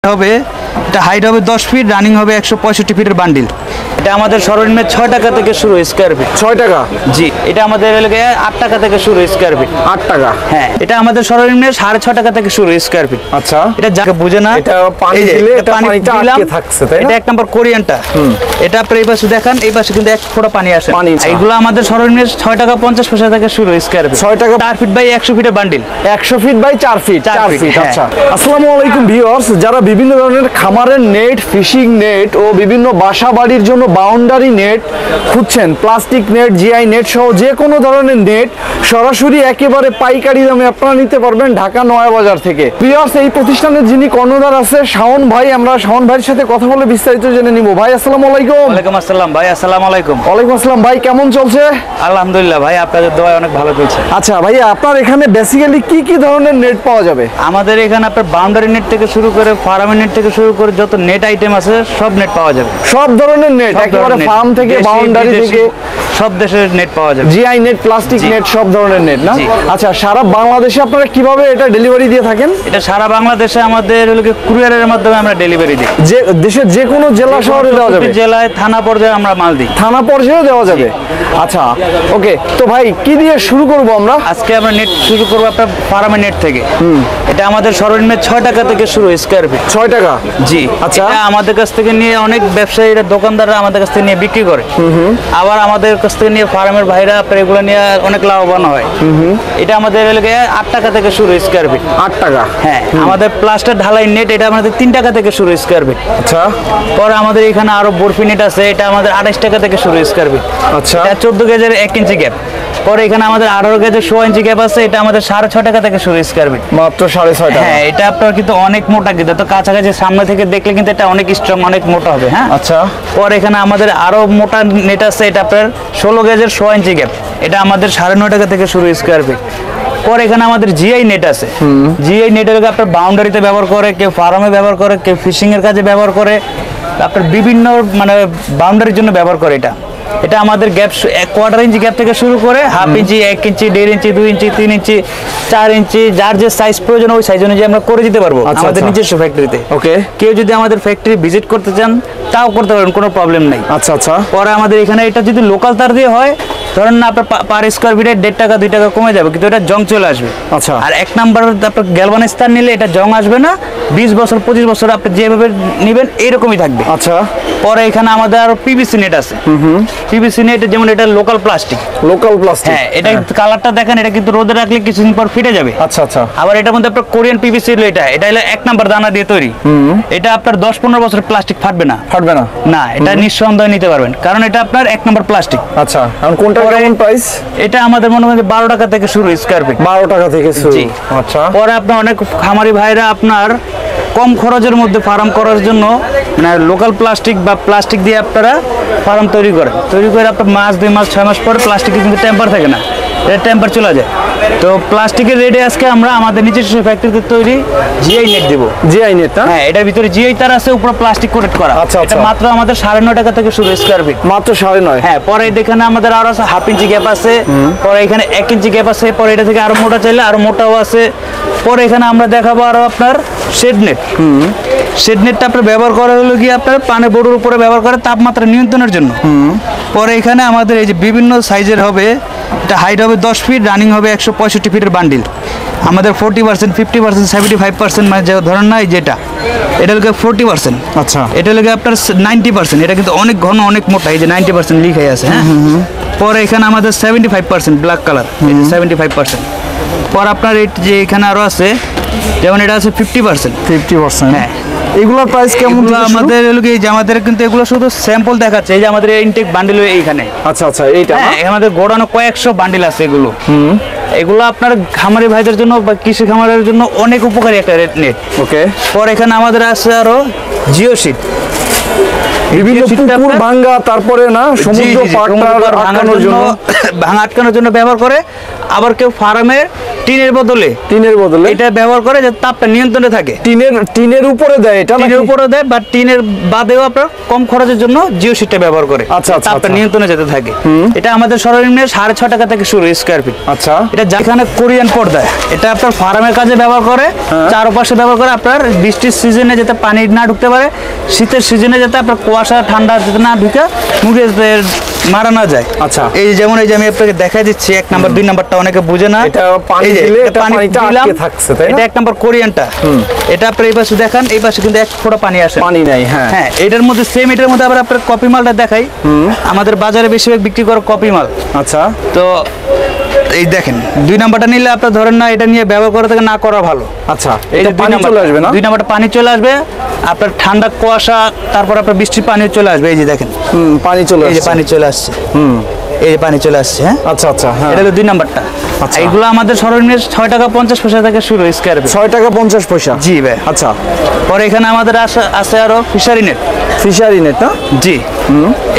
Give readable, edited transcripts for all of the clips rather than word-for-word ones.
হবে এটা হাইট হবে 10 ফিট, রানিং হবে 165 ফিটের বান্ডিল। এটা আমাদের সর্বনিম্ন 6 টাকা থেকে শুরু স্কয়ার ফিট। 6 টাকা? জি। এটা আমাদের এলাকায় 8 টাকা থেকে শুরু স্কয়ার ফিট। 8 টাকা? হ্যাঁ। এটা আমাদের সর্বনিম্ন 6.5 টাকা থেকে শুরু স্কয়ার ফিট। আচ্ছা। এটা যাকে বুঝে না, এটা পানি দিলে এটা পানিটা আটকে থাকছে, তাই না? এটা এক নাম্বার কোরিয়ানটা। এটা আপনি এই পাশে দেখেন, এই পাশে কিন্তু এক ফোঁটা পানি আসে। এইগুলো আমাদের সর্বনিম্ন 6 টাকা 50 পয়সা থেকে শুরু স্কয়ার ফিট। 6 টাকা 4 ফিট বাই 100 ফিটের bundle. 100 feet by 4 feet. 4 feet. হ্যাঁ। আচ্ছা। আসসালামু আলাইকুম ভিউয়ার্স, যারা বিভিন্ন ধরনের খামারের নেট, ফিশিং নেট ও বিভিন্ন বাসা বাড়ির জন্য বাউন্ডারি নেট খুঁজছেন, প্লাস্টিক নেট, জিআই নেট সহ যে কোনো ধরনের নেট সরাসরি একেবারে পাইকারি দামে আপনারা নিতে পারবেন ঢাকা নয়া বাজার থেকে। ভিউয়ার্স, এই প্রতিষ্ঠানের যিনি কর্ণধার আছে শাওন ভাই, আমরা শাওন ভাইয়ের সাথে কথা বলে বিস্তারিত জেনে নিব। ভাই আসসালামু আলাইকুম। ওয়ালাইকুম আসসালাম ভাই। আসসালামু আলাইকুম। ওয়ালাইকুম আসসালাম ভাই, কেমন চলছে? আলহামদুলিল্লাহ ভাই, আপনাদের দোয়ায় অনেক ভালো চলছে। আচ্ছা ভাইয়া, আপনার এখানে বেসিক্যালি কি কি ধরনের নেট পাওয়া যাবে? আমাদের এখানে আপনার বাউন্ডারি নেট থেকে শুরু করে ফার্মের নেট থেকে শুরু করে যত নেট আইটেম আছে সব নেট পাওয়া যাবে। সব ধরনের নেট, একেবারে ফার্ম থেকে বাউন্ডারি থেকে সব দেশের নেট পাওয়া যাবে। জিআই নেট, প্লাস্টিক নেট, সব ধরনের নেট না? আচ্ছা, সারা বাংলাদেশে আপনারা কিভাবে এটা ডেলিভারি দিয়ে থাকেন? এটা সারা বাংলাদেশে আমাদের কুরিয়ারের মাধ্যমে আমরা ডেলিভারি দিই। যে দেশের যে কোনো জেলা শহরে দেওয়া যাবে? জেলায়, থানা পর্যায়ে আমরা মাল দিই। থানা পর্যায়ে দেওয়া যাবে? আচ্ছা, ওকে। তো ভাই, কি দিয়ে শুরু করব আমরা? আজকে আমরা নেট শুরু করব আপনার ফার্মের নেট থেকে। এটা আমাদের সর্বনিম্ন 6 টাকা থেকে শুরু স্কয়ার ফিট। 6 টাকা? জি। আচ্ছা। এটা আমাদের কাছ থেকে নিয়ে অনেক ব্যবসায়ীরা, দোকানদাররা আমাদের কাছ থেকে নিয়ে বিক্রি করে। আবার আমাদের কাছ থেকে নিয়ে ফার্মের ভাইরা এগুলো নিয়ে অনেক লাভবান হয়। এটা আমাদের এলাকায় 8 টাকা থেকে শুরু স্কয়ার ফিট। 8 টাকা? হ্যাঁ। আমাদের প্লাস্টার ঢালাই নেট, এটা আমাদের 3 টাকা থেকে শুরু স্কয়ার ফিট। আচ্ছা। পরে আমাদের এখানে আরো বরফি নেট আছে, এটা আমাদের 28 টাকা থেকে শুরু স্কয়ার ফিট। আচ্ছা। এটা 14 গেজের 1 ইঞ্চি গ্যাপ। পরে এখানে আমাদের 18 গেজের 6 ইঞ্চি গ্যাপ আছে, এটা আমাদের 6.5 টাকা থেকে শুরু স্কয়ার ফিট। মাত্র 6.5 টাকা? হ্যাঁ। এটা আপনার কিন্তু অনেক মোটা, কিন্তু তো কাছাকাছি সামনে থেকে দেখলে কিন্তু এটা অনেক স্ট্রং, অনেক মোটা হবে। হ্যাঁ। আচ্ছা। পরে এখানে আমাদের আরো মোটা নেট আছে, এটা আপনার 16 গেজের 6 ইঞ্চি গ্যাপ। এটা আমাদের 9.5 টাকা থেকে শুরু স্কয়ার ফিট। পরে এখানে আমাদের জিআই নেট আছে। জিআই নেটের আপনার বাউন্ডারিতে ব্যবহার করে, কেউ ফার্মে ব্যবহার করে, কেউ ফিশিং এর কাজে ব্যবহার করে, আপনার বিভিন্ন মানে বাউন্ডারির জন্য ব্যবহার করে। এটা আমাদের গ্যাপ 1/4 ইঞ্চি গ্যাপ থেকে শুরু করে 1/2 ইঞ্চি, 1 ইঞ্চি, 1.5 ইঞ্চি, 2 ইঞ্চি, 3 ইঞ্চি, 4 ইঞ্চি, যার যে সাইজ প্রয়োজন ওই সাইজ অনুযায়ী আমরা করে দিতে পারবো আমাদের নিজস্ব ফ্যাক্টরিতে। ওকে। কেউ যদি আমাদের ফ্যাক্টরি ভিজিট করতে চান তাও করতে পারবেন, কোনো প্রবলেম নাই। আচ্ছা আচ্ছা। পরে আমাদের এখানে এটা যদি লোকাল তার দিয়ে হয়, ধরেন না আপনার পার স্কয়ার ফিটে 1.5 টাকা 2 টাকা কমে যাবে, কিন্তু এটা জং চলে আসবে। আচ্ছা। আর 1 নাম্বার আপনার গ্যালভানাইজ তার নিলে এটা জং আসবে না, 20 বছর 25 বছর আপনি যেভাবে নেবেন এরকমই থাকবে। আচ্ছা। পরে এখানে আমাদের আরো পিভিসি নেট আছে। পিভিসি নেট যেমন এটা লোকাল প্লাস্টিক। Local plastic? হ্যাঁ। এটা কালারটা দেখেন, এটা কিন্তু রোদে রাখলে কিছুদিন পর ফিটে যাবে। আচ্ছা আচ্ছা। আবার এটার মধ্যে আপনার কোরিয়ান পিভিসি হলো, এটা হলো 1 নাম্বার দানা দিয়ে তৈরি। এটা আপনার 10-15 বছর প্লাস্টিক ফাটবে না। ফাটবে না? না, এটা নিঃসন্দেহে নিতে পারবেন, কারণ এটা আপনার 1 নাম্বার প্লাস্টিক। আচ্ছা। এখন কোনটা কেমন প্রাইস? এটা আমাদের মনে হয় 12 টাকা থেকে শুরু স্কয়ার ফিট। 12 টাকা থেকে শুরু? জি। আচ্ছা। পরে আপনার অনেক খামারি ভাইরা আপনার কম খরচের মধ্যে ফার্ম করার জন্য মানে লোকাল প্লাস্টিক বা প্লাস্টিক দিয়ে আপনারা ফার্ম তৈরি করে আপনার মাস 2 মাস 6 মাস পরে প্লাস্টিকে কিন্তু টেম্পার থাকে না, এটা টেম্পার চলে যায়। তো প্লাস্টিকের রেটে আজকে আমরা আমাদের নিজস্ব ফ্যাক্টরিতে তৈরি জিআই নেট দেব। GI net? হ্যাঁ। এটার ভিতরে জিআই তার আছে, উপরে প্লাস্টিক কোটেড করা। আচ্ছা আচ্ছা। এটা মাত্র আমাদের 9.5 টাকা থেকে শুরু স্কয়ার ফিট। মাত্র 9.5? হ্যাঁ। পরে এখানে আমাদের আরো আছে 1/2 ইঞ্চি গ্যাপ আছে। পরে এখানে 1 ইঞ্চি গ্যাপ আছে। পরে এটা থেকে আরো মোটা চাইলে আরো মোটাও আছে। পরে এখানে আমরা দেখাবো আরো আপনার শেড নেট। শেড নেটটা আপনার ব্যবহার করা হলো কি আপনার পানি বোর্ডের উপরে ব্যবহার করে তাপমাত্রা নিয়ন্ত্রণের জন্য। পরে এখানে আমাদের এই যে বিভিন্ন সাইজের হবে, এটা হাইট হবে 10 ফিট, রানিং হবে 165 ফিটের বান্ডিল। আমাদের 40%, 50%, 75% মানে ধরেন না যেটা এটা হলো 40%। আচ্ছা। এটা হলো আপনার 90%। এটা কিন্তু অনেক ঘন, অনেক মোটা, এই যে 90% লিখাই আছে। হ্যাঁ। পরে এখানে আমাদের 75% ব্ল্যাক কালার, এই যে 75%। পর আপনার এই যে এখানে আরো আছে, যেমন এটা আছে 50%। 50%? হ্যাঁ। এগুলোর প্রাইস কেমন? আমাদের এই যে আমাদের কিন্তু এগুলো শুধু স্যাম্পল দেখাচ্ছে, এই যে আমাদের ইনটেক বান্ডিল এইখানে। আচ্ছা আচ্ছা। এইটা আমাদের গোডাউনে কয়েকশো বান্ডিল আছে। এগুলো আপনার খামারি ভাইদের জন্য বা কৃষি খামারের জন্য অনেক উপকারী একটা নেট। ওকে। পর এখানে আমাদের আছে আরো জিও শিট। বিভিন্ন জিও শীটটা পুকুর আপনার- ভাঙ্গা, তারপরে না সমুদ্র পাড় আটকানোর জন্য ভাঙা আটকানোর জন্য ব্যবহার করে। আবার কেউ ফার্মের টিনের বদলে টিনের বদলে এটা ব্যবহার করে যে তাপটা নিয়ন্ত্রণে থাকে। টিনের উপরে দেয় এটা নাকি? টিনের উপরে দেয় বা টিনের বাদেও আপনার কম খরচের জন্য জিও শীটটা ব্যবহার করে। আচ্ছা, আচ্ছা, তাপটা আচ্ছা। নিয়ন্ত্রণে যেতে থাকে। এটা আমাদের সর্বনিম্ন 6.5 টাকা থেকে শুরু স্কয়ার ফিট। আচ্ছা, এটা যেখানে কোরিয়ান পর্দা, এটা আপনার ফার্মের কাজে ব্যবহার করে, চারপাশে ব্যবহার করে আপনার বৃষ্টির সিজনে যাতে পানি না ঢুকতে পারে, শীতের সিজনে যাতে আপনার কুয়াশা ঠান্ডা যাতে না ঢুকে মুরগি যাতে মারা না যায়। আচ্ছা। এই যেমন এই যে আমি আপনাকে দেখাই দিচ্ছি 1 নাম্বার 2 নাম্বারটা অনেকে বুঝে না। এটা পানি এই যে, দিলে এটা এটা পানি পানিটা দিলাম, আটকে থাকছে, তাই না? এটা 1 নাম্বার কোরিয়ানটা। এটা আপনার এই পাশে দেখান, এই পাশে কিন্তু 1 ফোঁটা পানি আসে না। পানি নাই, হ্যাঁ। হ্যাঁ, এটার মধ্যে সেম, এটার মধ্যে আবার আপনার কপি মালটা দেখাই। আমাদের বাজারে বেশিরভাগ বিক্রি করে কপি মাল। আচ্ছা, তো এই দেখেন 2 নাম্বারটা নিলে আপনার ধরেন না এটা নিয়ে ব্যবহার করা থেকে না করা ভালো। আচ্ছা, এই এটা যে পানি চলে আসবে না? 2 নাম্বারটা পানি চলে আসবে, আপনার ঠান্ডা কুয়াশা, তারপর আপনার বৃষ্টির পানি চলে আসবে। এই যে দেখেন, পানি চলে এই যে আসছে। পানি চলে আসছে। এই যে পানি চলে আসছে। হ্যাঁ, আচ্ছা, আচ্ছা, হ্যাঁ। এটা হলো 2 নাম্বারটা। আচ্ছা। এইগুলো আমাদের সর্বনিম্ন 6 টাকা 50 পয়সা থেকে শুরু স্কয়ার ফিট। 6 টাকা 50 পয়সা। জি ভাই। আচ্ছা, পরে এখানে আমাদের আছে আরো ফিশারি নেট। ফিশারি নেট না? জি,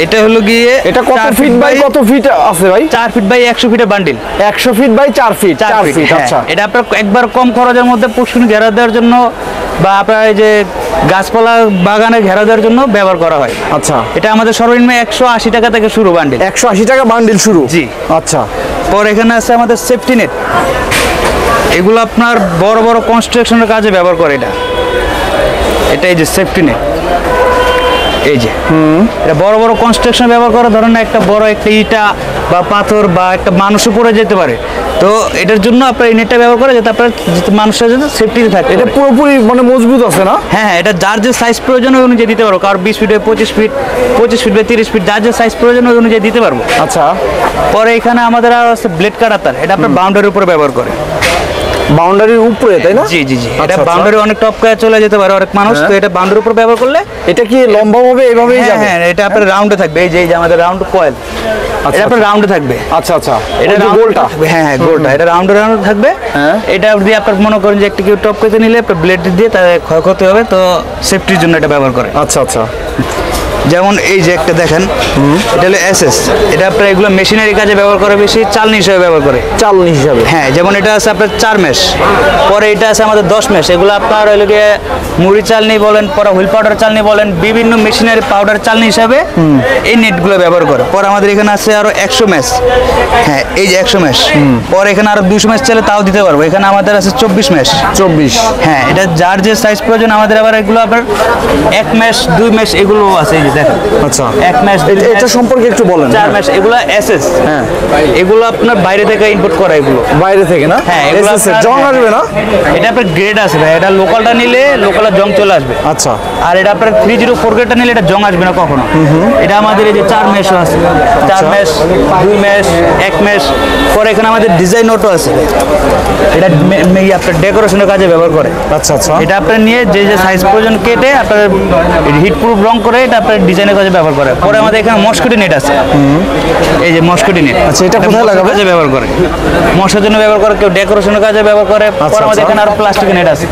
এটা হলো গিয়ে এটা কত 4 ফিট বাই কত ফিট আছে ভাই? 4 ফিট বাই 100 ফিটের bundle. 100 feet by 4 feet. 4 feet, হ্যাঁ। আচ্ছা। এটা আপনার একবার কম খরচের মধ্যে পুষ্কুনি ঘেরা দেওয়ার জন্য বা আপনার এই যে গাছপালা বাগানে ঘেরা দেওয়ার জন্য ব্যবহার করা হয়। আচ্ছা, এটা আমাদের সর্বনিম্ন 180 টাকা থেকে শুরু বান্ডিল। 180 টাকা বান্ডিল শুরু। জি। আচ্ছা, পর এখানে আছে আমাদের সেফটি নেট। এগুলো আপনার বড় বড় কনস্ট্রাকশনের কাজে ব্যবহার করে এটা। এটা এই যে সেফটি নেট, এই যে এটা বড় বড় কনস্ট্রাকশন ব্যবহার করে। ধরেন একটা বড় একটা ইটা বা পাথর বা একটা মানুষও পড়ে যেতে পারে, তো এটার জন্য আপনার এই নেটটা ব্যবহার করে যাতে আপনার মানুষের যাতে সেফটিতে থাকে। এটা পুরোপুরি মানে মজবুত আছে না? হ্যাঁ হ্যাঁ, এটা যার যে সাইজ প্রয়োজন ওই অনুযায়ী দিতে পারবো। কারণ 20 feet 25 feet, 25 feet by 30 feet, যার যে সাইজ প্রয়োজন ওই অনুযায়ী দিতে পারবো। আচ্ছা, পরে এখানে আমাদের আর আছে ব্লেড কাটার। এটা আপনার বাউন্ডারির উপরে ব্যবহার করে। বাউন্ডারির উপরে, তাই না? জি জি জি, এটা আচ্ছা, আচ্ছা। বাউন্ডারি অনেক টপ করে চলে যেতে পারে অনেক মানুষ, তো এটা বাউন্ডারির উপর ব্যবহার করলে এটা কি লম্বা ভাবে এইভাবেই হ্যাঁ যাবে? হ্যাঁ, এটা আপনার রাউন্ডে থাকবে। এই যে এই যে আমাদের রাউন্ড কয়েল, এটা আপনার রাউন্ডে থাকবে। আচ্ছা, আচ্ছা, এটা এটা round গোলটা। থাকবে। হ্যাঁ হ্যাঁ, গোলটা এটা রাউন্ডে থাকবে। হ্যাঁ। এটা দিয়ে আপনার মনে করেন যে একটা কেউ টপ করতে নিলে আপনার ব্লেড দিয়ে তার ক্ষয়ক্ষতি হবে, তো সেফটির জন্য এটা ব্যবহার করে। আচ্ছা, আচ্ছা, যেমন এই যে একটা দেখেন, এটা হলো এসএস। এটা আপনার এগুলো মেশিনারি কাজে ব্যবহার করে, বেশি চালনি হিসেবে ব্যবহার করে। চালনি হিসাবে। হ্যাঁ, যেমন এটা আছে আপনার 4 মেশ, পরে এটা আছে আমাদের 10 মেশ। এগুলো আপনার হইলো গিয়ে মুড়ি চালনি বলেন, পরে হুইল পাউডার চালনি বলেন, বিভিন্ন মেশিনারি পাউডার চালনি হিসাবে এই নেটগুলো ব্যবহার করে। পরে আমাদের এখানে আছে আরো 100 মেশ। হ্যাঁ, এই যে 100 মেশ। পরে এখানে আরো 200 মেশ চাইলে তাও দিতে পারবো। এখানে আমাদের আছে 24 মেশ। 24। হ্যাঁ, এটা যার যে সাইজ প্রয়োজন। আমাদের আবার এগুলো আপনার 1 মেশ 2 মেশ এগুলো আছে। এই যে দেখেন, আচ্ছা, 1 মেশ এটা সম্পর্কে একটু বলেন। 4 মেশ, এগুলো এসএস। হ্যাঁ, এগুলো আপনার বাইরে থেকে ইম্পোর্ট করা এগুলো। বাইরে থেকে না? হ্যাঁ, এগুলো SSS, আপনার- জং আসবে না? এটা আপনার গ্রেড আছে ভাই। এটা লোকালটা নিলে লোকালের জং চলে আসবে। আচ্ছা, আর এটা আপনার 304 গ্রেডটা নিলে এটা জং আসবে না কখনো। এটা আমাদের এই যে 4 মেশ আছে, 4 মেশ 2 মেশ 1 মেশ। পরে এখানে আমাদের ডিজাইন অটো আছে। এটা আপনার ডেকোরেশনের কাজে ব্যবহার করে। আচ্ছা, আচ্ছা, এটা আপনার নিয়ে যে যে সাইজ প্রয়োজন কেটে আপনার হিট প্রুফ রং করে এটা আপনার ডিজাইনের কাজে ব্যবহার করে। পরে আমাদের এখানে মস্কিটো নেট আছে। এই যে মস্কিটো নেট। আচ্ছা, এটা কোথায় লাগাবে? কাজে ব্যবহার করে, মশার জন্য ব্যবহার করে, কেউ ডেকোরেশনের কাজে ব্যবহার করে। পরে আমাদের আচ্ছা। এখানে আরো প্লাস্টিকের নেট আছে।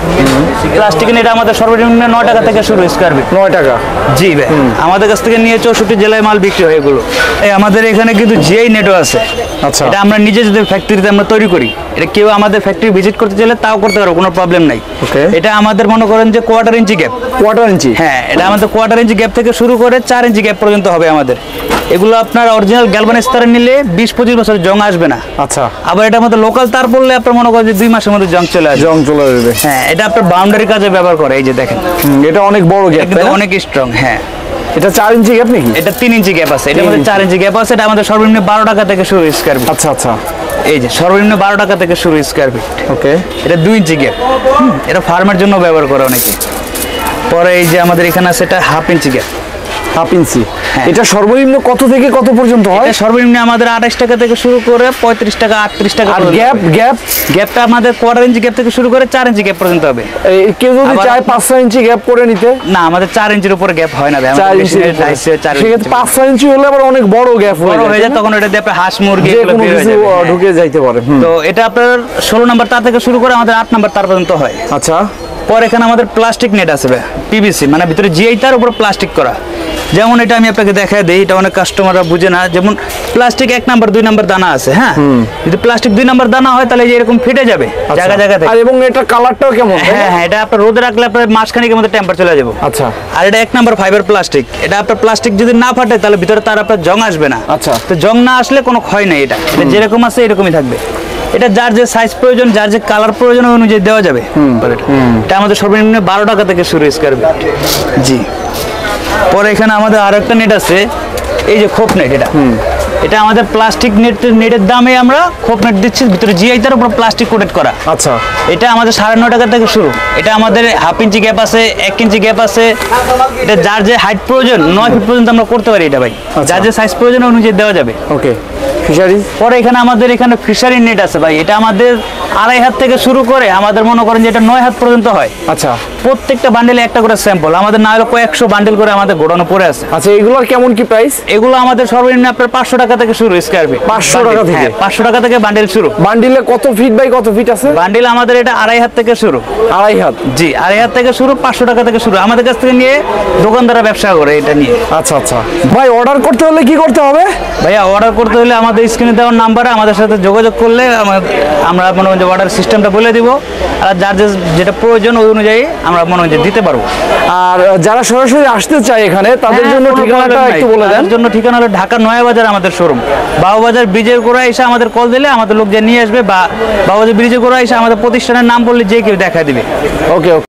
প্লাস্টিকের নেট আমাদের সর্বনিম্ন 9 টাকা থেকে শুরু স্কয়ার ফিট। 9 টাকা। জি ভাই, আমাদের কাছ থেকে নিয়ে 64 জেলায় মাল বিক্রি হয় এগুলো। এই আমাদের এখানে কিন্তু জিআই নেটও আছে। আচ্ছা, এটা আমরা নিজে যদি ফ্যাক্টরিতে আমরা তৈরি করি, এটা কেউ আমাদের ফ্যাক্টরি ভিজিট করতে চাইলে তাও করতে পারবো, কোনো প্রবলেম নাই। Okay. এটা আমাদের মনে করেন যে 1/4 ইঞ্চি গ্যাপ। কোয়ার্টার ইঞ্চি। হ্যাঁ, এটা আমাদের 1/4 ইঞ্চি গ্যাপ থেকে শুরু করে 4 ইঞ্চি গ্যাপ পর্যন্ত হবে আমাদের। এগুলো আপনার অরিজিনাল গ্যালভানাইজ তারে নিলে 20-25 বছর জং আসবে না। আচ্ছা, আবার এটা আমাদের লোকাল তার পড়লে আপনার মনে করেন যে 2 মাসের মধ্যে জং চলে আসবে। জং চলে যাবে। হ্যাঁ, এটা আপনার বাউন্ডারি কাজে ব্যবহার করে। এই যে দেখেন, এটা অনেক বড় গ্যাপ, কিন্তু অনেক স্ট্রং। হ্যাঁ, এটা 4 ইঞ্চি গ্যাপ নাকি? এটা 3 ইঞ্চি গ্যাপ আছে। এটার মধ্যে 4 ইঞ্চি গ্যাপ আছে। এটা আমাদের সর্বনিম্ন 12 টাকা থেকে শুরু স্কয়ার ফিট। আচ্ছা, আচ্ছা, এই যে সর্বনিম্ন 12 টাকা থেকে শুরু স্কয়ার ফিট। ওকে। এটা 2 ইঞ্চি গ্যাপ। এটা ফার্মের জন্য ব্যবহার করে অনেকে। পরে এই যে আমাদের এখানে আছে এটা 1/2 ইঞ্চি গ্যাপ। 1/2 ইঞ্চি। হ্যাঁ। এটা সর্বনিম্ন কত থেকে কত পর্যন্ত হয়? এটা সর্বনিম্ন আমাদের 28 টাকা থেকে শুরু করে 35 টাকা 38 টাকা আর পর্যন্ত। গ্যাপটা আমাদের 1/4 ইঞ্চি গ্যাপ থেকে শুরু করে 4 ইঞ্চি গ্যাপ পর্যন্ত হবে। কেউ যদি আবার- চায় 5-6 ইঞ্চি গ্যাপ করে নিতে? না, আমাদের 4 ইঞ্চির উপরে গ্যাপ হয় না ভাই। 4 আমাদের ইঞ্চি। মেশিনের size হচ্ছে 4 সেক্ষেত্রে ইঞ্চি। 5-6 ইঞ্চি হলে আবার অনেক বড় গ্যাপ বড় হয়ে যায়, তখন এটা দিয়ে আপনার হাঁস মুরগি যে এগুলো কোনো বের হয়ে কিছু যাবে। হ্যাঁ। ঢুকে যাইতে পারে। তো এটা আপনার 16 নাম্বার তার থেকে শুরু করে আমাদের 8 নাম্বার তার পর্যন্ত হয়। আচ্ছা, পর এখানে আমাদের প্লাস্টিক নেট আছে ভাই, পিভিসি, মানে ভিতরে জিআই তার উপরে প্লাস্টিক করা। যেমন এটা আমি আপনাকে দেখায় দেই, এটা অনেক কাস্টমাররা বুঝে না। যেমন প্লাস্টিক 1 নাম্বার 2 নাম্বার দানা আছে, হ্যাঁ, যদি প্লাস্টিক 2 নাম্বার দানা হয় তাহলে এই যে এরকম ফেটে যাবে জায়গা জায়গা থেকে। আর এবং এটা কালারটাও কেমন? হ্যাঁ হ্যাঁ, এটা আপনার রোদে রাখলে আপনার মাসখানেকের মধ্যে টেম্পার চলে যাবে। আচ্ছা। আর এটা 1 নাম্বার ফাইবার প্লাস্টিক, এটা আপনার প্লাস্টিক যদি না ফাটে তাহলে ভিতরে তার আপনার জং আসবে না। আচ্ছা। তো জং না আসলে কোনো ক্ষয় নেই, এটা যেরকম আছে এরকমই থাকবে। এটা যার যে সাইজ প্রয়োজন, যার যে কালার প্রয়োজন ওই অনুযায়ী দেওয়া যাবে। এটা আমাদের সর্বনিম্ন 12 টাকা থেকে শুরু স্কয়ার ফিট। জি। পরে এখানে আমাদের আর একটা নেট আছে, এই যে খোপ নেট। এটা আমাদের প্লাস্টিক নেটের দামে আমরা খোপ নেট দিচ্ছি, ভিতরে জিআই তার উপর প্লাস্টিক কোটেড করা। আচ্ছা। এটা আমাদের 9.5 টাকা থেকে শুরু। এটা আমাদের 1/2 ইঞ্চি গ্যাপ আছে, 1 ইঞ্চি গ্যাপ আছে। এটা যার যে হাইট প্রয়োজন 9 ফিট পর্যন্ত আমরা করতে পারি এটা ভাই। যার যে সাইজ প্রয়োজন অনুযায়ী দেওয়া যাবে। ওকে। ফিশারিজ? পরে এখানে আমাদের এখানে ফিশারি নেট আছে ভাই। এটা আমাদের 2.5 হাত থেকে শুরু করে আমাদের মনে করেন যে এটা 9 হাত পর্যন্ত হয়। আচ্ছা। প্রত্যেকটা বান্ডেলে একটা করে স্যাম্পল, আমাদের না হলে কয়েকশো বান্ডেল করে আমাদের গোডাউনে পড়ে আছে। আচ্ছা, এগুলোর কেমন কি প্রাইস? এগুলো আমাদের সর্বনিম্ন আপনার 500 টাকা থেকে শুরু স্কয়ার ফিট। 500 টাকা থেকে? 500 টাকা থেকে বান্ডেল শুরু। বান্ডিলে কত ফিট বাই কত ফিট আছে? বান্ডেল আমাদের এটা 2.5 হাত থেকে শুরু। 2.5 হাত? জি, 2.5 হাত থেকে শুরু, 500 টাকা থেকে শুরু। আমাদের কাছ থেকে নিয়ে দোকানদাররা ব্যবসা করে এটা নিয়ে। আচ্ছা আচ্ছা। ভাই অর্ডার করতে হলে কি করতে হবে? ভাইয়া অর্ডার করতে হলে আমাদের স্ক্রিনে দেওয়ার নাম্বারে আমাদের সাথে যোগাযোগ করলে আমরা মনে হয় যে অর্ডার সিস্টেমটা বলে দিব, আর যার যেটা প্রয়োজন ওই অনুযায়ী আমরা মনে হয় যে দিতে পারবো। আর যারা সরাসরি আসতে চায় এখানে তাদের জন্য ঠিকানাটা একটু বলে দেন। তাদের জন্য ঠিকানা হলো ঢাকা নয়াবাজার আমাদের শোরুম। বাবুবাজার ব্রিজের গোড়ায় এসে আমাদের কল দিলে আমাদের লোক যে নিয়ে আসবে, বা বাবুবাজার ব্রিজের গোড়ায় এসে আমাদের প্রতিষ্ঠানের নাম বললে যে কেউ দেখা দিবে। ওকে।